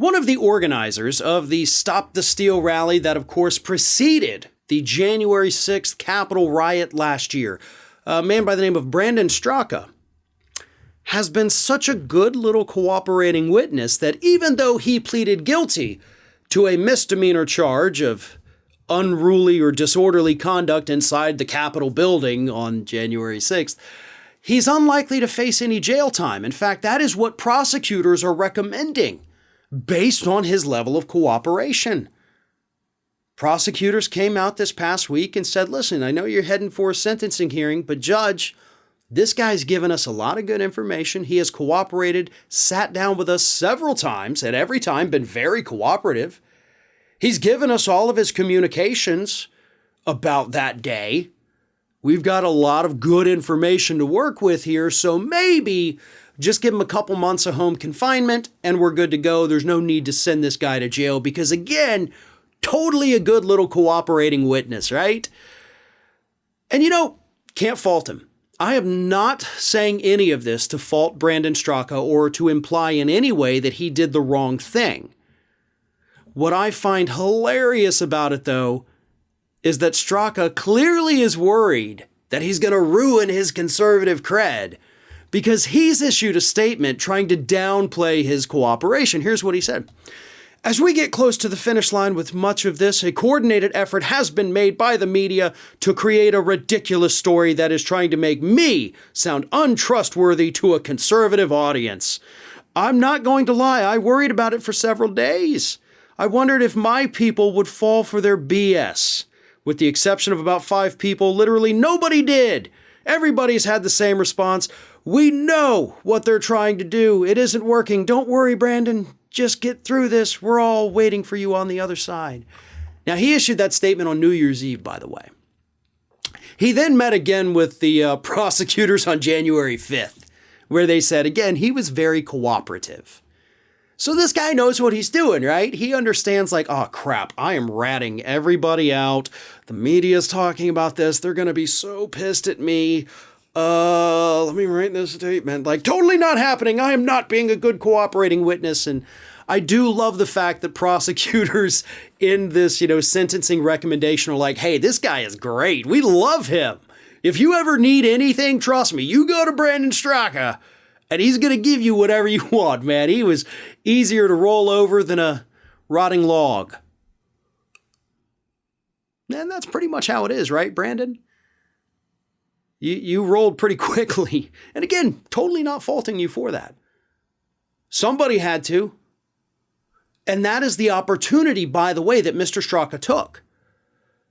One of the organizers of the Stop the Steal rally that, of course, preceded the January 6th Capitol Riot last year, a man by the name of Brandon Straka, has been such a good little cooperating witness that even though he pleaded guilty to a misdemeanor charge of unruly or disorderly conduct inside the Capitol building on January 6th, he's unlikely to face any jail time. In fact, that is what prosecutors are recommending based on his level of cooperation. Prosecutors came out this past week and said, listen, I know you're heading for a sentencing hearing, but Judge, this guy's given us a lot of good information. He has cooperated, sat down with us several times, and every time been very cooperative. He's given us all of his communications about that day. We've got a lot of good information to work with here, so maybe just give him a couple months of home confinement and we're good to go. There's no need to send this guy to jail because, again, totally a good little cooperating witness, right? And can't fault him. I am not saying any of this to fault Brandon Straka or to imply in any way that he did the wrong thing. What I find hilarious about it, though, is that Straka clearly is worried that he's going to ruin his conservative cred because he's issued a statement trying to downplay his cooperation. Here's what he said. As we get close to the finish line with much of this, a coordinated effort has been made by the media to create a ridiculous story that is trying to make me sound untrustworthy to a conservative audience. I'm not going to lie, I worried about it for several days. I wondered if my people would fall for their BS. With the exception of about 5 people, literally nobody did. Everybody's had the same response. We know what they're trying to do. It isn't working. Don't worry, Brandon. Just get through this. We're all waiting for you on the other side. Now, he issued that statement on New Year's Eve, by the way. He then met again with the prosecutors on January 5th, where they said, again, he was very cooperative. So this guy knows what he's doing, right? He understands like, oh crap, I am ratting everybody out. The media's talking about this. They're going to be so pissed at me. Let me write this statement. Like, totally not happening. I am not being a good cooperating witness. And I do love the fact that prosecutors in this, sentencing recommendation are like, hey, this guy is great. We love him. If you ever need anything, trust me, you go to Brandon Straka. And he's going to give you whatever you want, man. He was easier to roll over than a rotting log. And that's pretty much how it is, right, Brandon? You rolled pretty quickly. And again, totally not faulting you for that. Somebody had to. And that is the opportunity, by the way, that Mr. Straka took.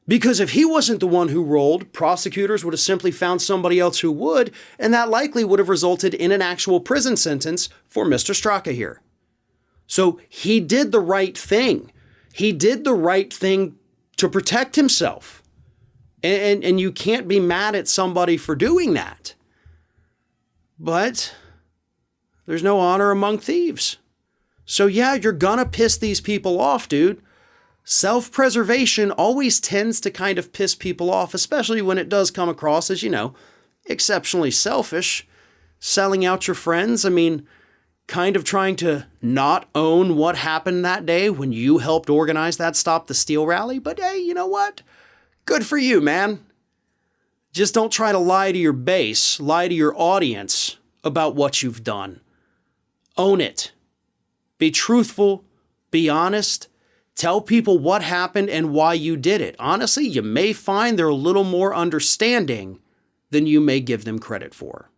Because if he wasn't the one who rolled, prosecutors would have simply found somebody else who would, and that likely would have resulted in an actual prison sentence for Mr. Straka here. So he did the right thing. He did the right thing to protect himself. And you can't be mad at somebody for doing that. But there's no honor among thieves. So yeah, you're gonna piss these people off, dude. Self-preservation always tends to kind of piss people off, especially when it does come across as, exceptionally selfish. Selling out your friends. I mean, kind of trying to not own what happened that day when you helped organize that Stop the Steal rally. But hey, you know what? Good for you, man. Just don't try to lie to your base, lie to your audience about what you've done. Own it. Be truthful. Be honest. Tell people what happened and why you did it. Honestly, you may find they're a little more understanding than you may give them credit for.